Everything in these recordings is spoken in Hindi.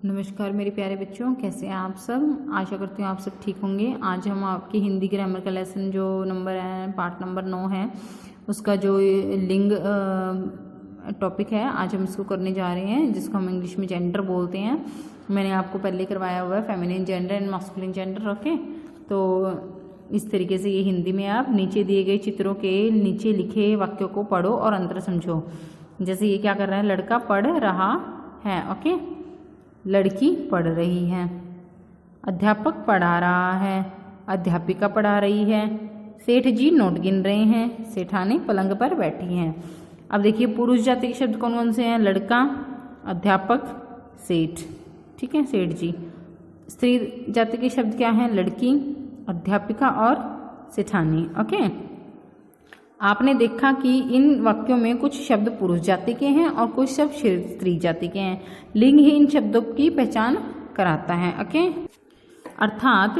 नमस्कार मेरे प्यारे बच्चों, कैसे हैं आप सब। आशा करती हूँ आप सब ठीक होंगे। आज हम आपकी हिंदी ग्रामर का लेसन जो नंबर है पार्ट नंबर 9 है उसका जो लिंग टॉपिक है आज हम इसको करने जा रहे हैं, जिसको हम इंग्लिश में जेंडर बोलते हैं। मैंने आपको पहले करवाया हुआ है feminine gender and masculine gender. Okay, तो इस तरीके से ये हिंदी में आप नीचे दिए गए चित्रों के नीचे लिखे वाक्यों को पढ़ो और अंतर समझो। जैसे ये क्या कर रहा है, लड़का पढ़ रहा है, ओके, लड़की पढ़ रही है, अध्यापक पढ़ा रहा है, अध्यापिका पढ़ा रही है, सेठ जी नोट गिन रहे हैं, सेठानी पलंग पर बैठी हैं। अब देखिए पुरुष जाति के शब्द कौन कौन से हैं, लड़का, अध्यापक, सेठ, ठीक है, सेठ जी। स्त्री जाति के शब्द क्या हैं, लड़की, अध्यापिका और सेठानी। ओके, आपने देखा कि इन वाक्यों में कुछ शब्द पुरुष जाति के हैं और कुछ शब्द स्त्री जाति के हैं। लिंग ही इन शब्दों की पहचान कराता है। ओके, अर्थात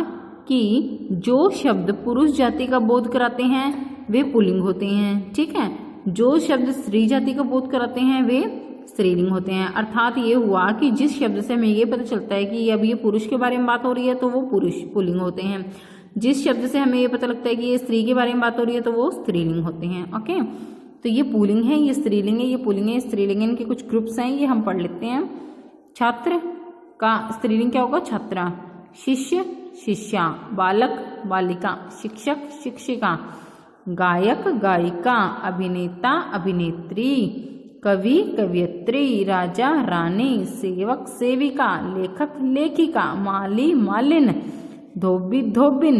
कि जो शब्द पुरुष जाति का बोध कराते हैं वे पुल्लिंग होते हैं, ठीक है। जो शब्द स्त्री जाति का बोध कराते हैं वे स्त्रीलिंग होते हैं। अर्थात ये हुआ कि जिस शब्द से हमें ये पता चलता है कि अब ये पुरुष के बारे में बात हो रही है तो वो पुरुष पुल्लिंग होते हैं। जिस शब्द से हमें ये पता लगता है कि ये स्त्री के बारे में बात हो रही है तो वो स्त्रीलिंग होते हैं। ओके, तो ये पुल्लिंग है, ये स्त्रीलिंग है, ये पुल्लिंग है, स्त्रीलिंग है। इनके कुछ ग्रुप्स हैं, ये हम पढ़ लेते हैं। छात्र का स्त्रीलिंग क्या होगा, छात्रा। शिष्य शिष्या, बालक बालिका, शिक्षक शिक्षिका, गायक गायिका, अभिनेता अभिनेत्री, कवि कवियत्री, राजा रानी, सेवक सेविका, लेखक लेखिका, माली मालिन, धोबी धोबिन।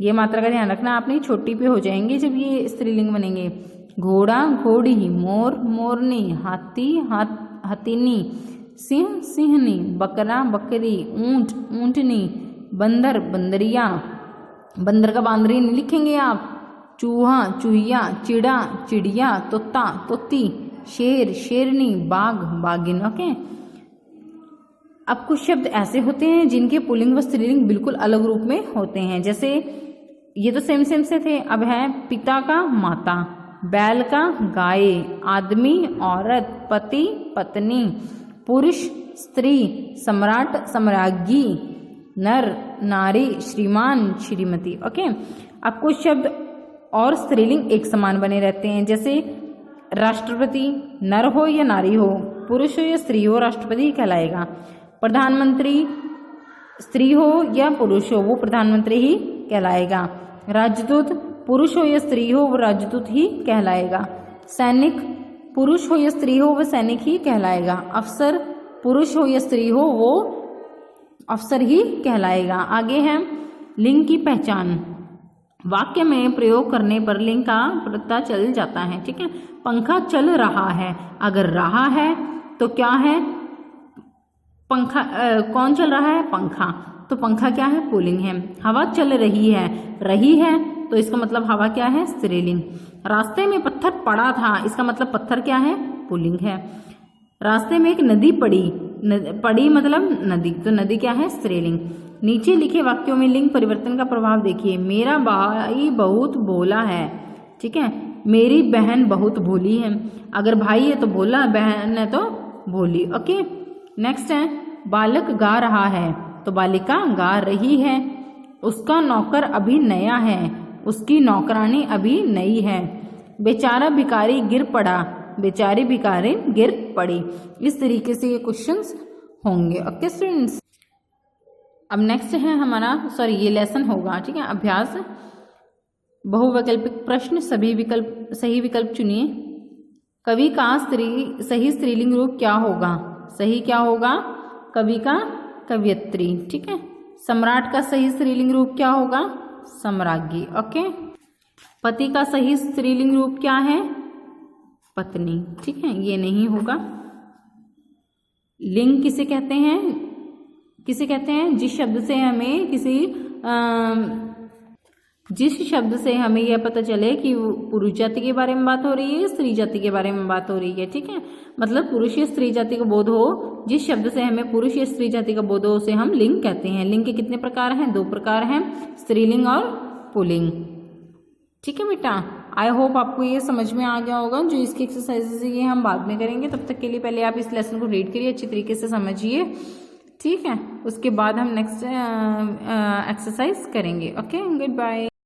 ये मात्रा का ध्यान रखना, आपने छोटी पे हो जाएंगे जब ये स्त्रीलिंग बनेंगे। घोड़ा घोड़ी, मोर मोरनी, हाथी हथिनी, सिंह सिंहनी, बकरा बकरी, ऊंट ऊंटनी, बंदर बंदरिया, बंदर का बांदरी नहीं लिखेंगे आप, चूहा चूहिया, चिड़ा चिड़िया, तोता तोती, शेर शेरनी, बाघ बागिन। ओके, अब कुछ शब्द ऐसे होते हैं जिनके पुल्लिंग व स्त्रीलिंग बिल्कुल अलग रूप में होते हैं। जैसे ये तो सेम से थे, अब है पिता का माता, बैल का गाय, आदमी औरत, पति पत्नी, पुरुष स्त्री, सम्राट सम्राज्ञी, नर नारी, श्रीमान श्रीमती। ओके, अब कुछ शब्द और स्त्रीलिंग एक समान बने रहते हैं। जैसे राष्ट्रपति, नर हो या नारी हो, पुरुष हो या स्त्री हो, राष्ट्रपति कहलाएगा। प्रधानमंत्री स्त्री हो या पुरुष हो, वो प्रधानमंत्री ही कहलाएगा। राजदूत पुरुष हो या स्त्री हो, वो राजदूत ही कहलाएगा। सैनिक पुरुष हो या स्त्री हो, वह सैनिक ही कहलाएगा। अफसर पुरुष हो या स्त्री हो, वो अफसर ही कहलाएगा। आगे है लिंग की पहचान। वाक्य में प्रयोग करने पर लिंग का पता चल जाता है, ठीक है। पंखा चल रहा है, अगर रहा है तो क्या है, पंखा कौन चल रहा है, पंखा, तो पंखा क्या है, पुल्लिंग है। हवा चल रही है तो इसका मतलब हवा क्या है, स्त्रीलिंग। रास्ते में पत्थर पड़ा था, इसका मतलब पत्थर क्या है, पुल्लिंग है। रास्ते में एक नदी पड़ी मतलब नदी, तो नदी क्या है, स्त्रीलिंग। नीचे लिखे वाक्यों में लिंग परिवर्तन का प्रभाव देखिए। मेरा भाई बहुत भोला है, ठीक है, मेरी बहन बहुत भोली है। अगर भाई है तो भोला, बहन है तो भोली। ओके, नेक्स्ट है बालक गा रहा है तो बालिका गा रही है। उसका नौकर अभी नया है, उसकी नौकरानी अभी नई है। बेचारा भिखारी गिर पड़ा, बेचारी भिखारी गिर पड़ी। इस तरीके से ये क्वेश्चंस होंगे। ओके स्टूडेंट्स, अब नेक्स्ट है हमारा, सॉरी ये लेसन होगा, ठीक है, अभ्यास। बहुवैकल्पिक प्रश्न, सही विकल्प चुनिए। कवि का सही स्त्रीलिंग रूप क्या होगा, सही क्या होगा, कवि का कवियत्री, ठीक है। सम्राट का सही स्त्रीलिंग रूप क्या होगा, सम्राज्ञी। ओके, पति का सही स्त्रीलिंग रूप क्या है, पत्नी, ठीक है, ये नहीं होगा। लिंग किसे कहते हैं, जिस शब्द से हमें यह पता चले कि पुरुष जाति के बारे में बात हो रही है, स्त्री जाति के बारे में बात हो रही है, ठीक है। मतलब पुरुष या स्त्री जाति का बोध हो, जिस शब्द से हमें पुरुष या स्त्री जाति का बोध हो उसे हम लिंग कहते हैं। लिंग के कितने प्रकार हैं, 2 प्रकार हैं, स्त्रीलिंग और पुल्लिंग, ठीक है बेटा। आई होप आपको ये समझ में आ गया होगा। जो इसकी एक्सरसाइजेज है ये हम बाद में करेंगे, तब तक के लिए पहले आप इस लेसन को रीड करिए, अच्छी तरीके से समझिए ठीक है। उसके बाद हम नेक्स्ट एक्सरसाइज करेंगे। Okay, good bye.